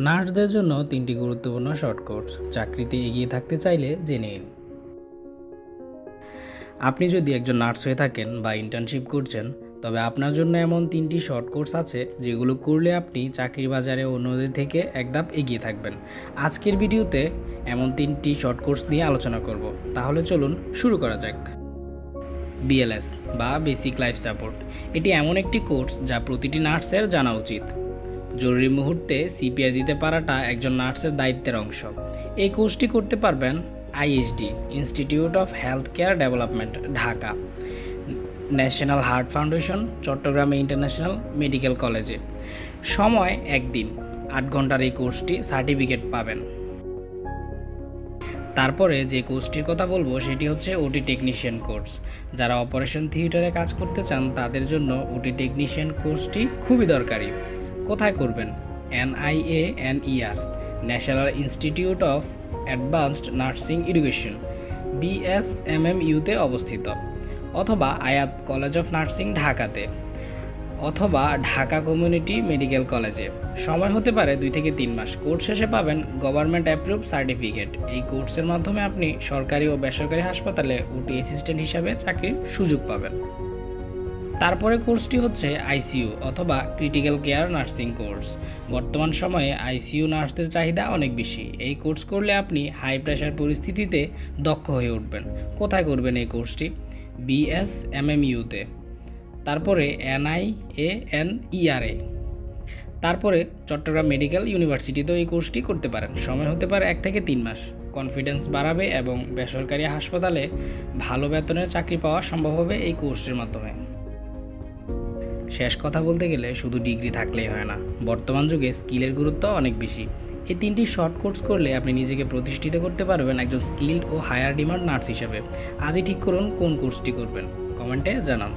নার্সদের জন্য 3টি গুরুত্বপূর্ণ শর্ট কোর্স চাকরিতে এগিয়ে থাকতে চাইলে জেনে নিন। আপনি যদি একজন নার্স হয়ে থাকেন বা ইন্টার্নশিপ করছেন, তবে আপনার জন্য এমন 3টি শর্ট কোর্স আছে যেগুলো করলে আপনি চাকরির বাজারে অন্যদের থেকে এক ধাপ এগিয়ে থাকবেন। আজকের ভিডিওতে এমন 3টি শর্ট কোর্স নিয়ে আলোচনা করব। তাহলে চলুন শুরু করা যাক। বিএলএস বা বেসিক লাইফ সাপোর্ট, এটি এমন একটি কোর্স যা প্রতিটি নার্সের জানা উচিত। জরুরি মুহূর্তে সিপিআর দিতে পারাটা একজন নার্সের দায়িত্বের অংশ। এই কোর্সটি করতে পারবেন IHD, institute of health care development, Dhaka, national heart foundation, চট্টগ্রামে ইন্টারন্যাশনাল মেডিকেল কলেজে। সময় 1 দিন, 8 ঘন্টার এই কোর্সটি সার্টিফিকেট পাবেন। তারপরে যে কোর্সটির কথা বলবো সেটি হচ্ছে ওটি টেকনিশিয়ান কোর্স। যারা অপারেশন থিয়েটারে কাজ করতে চান তাদের জন্য ওটি টেকনিশিয়ান কোর্সটি খুবই দরকারি। কোথায় করবেন? NIANER, national institute of advanced nursing education, BSMMU-তে অবস্থিত, অথবা আয়াত কলেজ অফ নার্সিং, ঢাকাতে, অথবা ঢাকা কমিউনিটি মেডিকেল কলেজে। সময় হতে পারে 2 থেকে 3 মাস। কোর্স শেষে পাবেন গভর্নমেন্ট অ্যাপ্রুভ সার্টিফিকেট। এই কোর্সের মাধ্যমে আপনি সরকারি ও বেসরকারি হাসপাতালে ওটি অ্যাসিস্ট্যান্ট হিসাবে চাকরির সুযোগ পাবেন। তারপরে কোর্সটি হচ্ছে আইসিইউ অথবা ক্রিটিক্যাল কেয়ার নার্সিং কোর্স। বর্তমান সময়ে আইসিইউ নার্সদের চাহিদা অনেক বেশি। এই কোর্স করলে আপনি হাই প্রেশার পরিস্থিতিতে দক্ষ হয়ে উঠবেন। কোথায় করবেন এই কোর্সটি? BSMMU-তে, তারপরে NIANER-এ, তারপরে চট্টগ্রাম মেডিকেল ইউনিভার্সিটিতেও এই কোর্সটি করতে পারেন। সময় হতে পারে 1 থেকে 3 মাস। কনফিডেন্স বাড়াবে এবং বেসরকারি হাসপাতালে ভালো বেতনের চাকরি পাওয়া সম্ভব হবে এই কোর্সের মাধ্যমে। শেষ কথা বলতে গেলে শুধু ডিগ্রি থাকলেই হয় না, বর্তমান যুগে স্কিলের গুরুত্ব অনেক বেশি। এই 3টি শর্ট কোর্স করলে আপনি নিজেকে প্রতিষ্ঠিত করতে পারবেন একজন স্কিল্ড ও হায়ার ডিমান্ড নার্স হিসেবে। আজই ঠিক করুন কোন কোর্সটি করবেন, কমেন্টে জানান।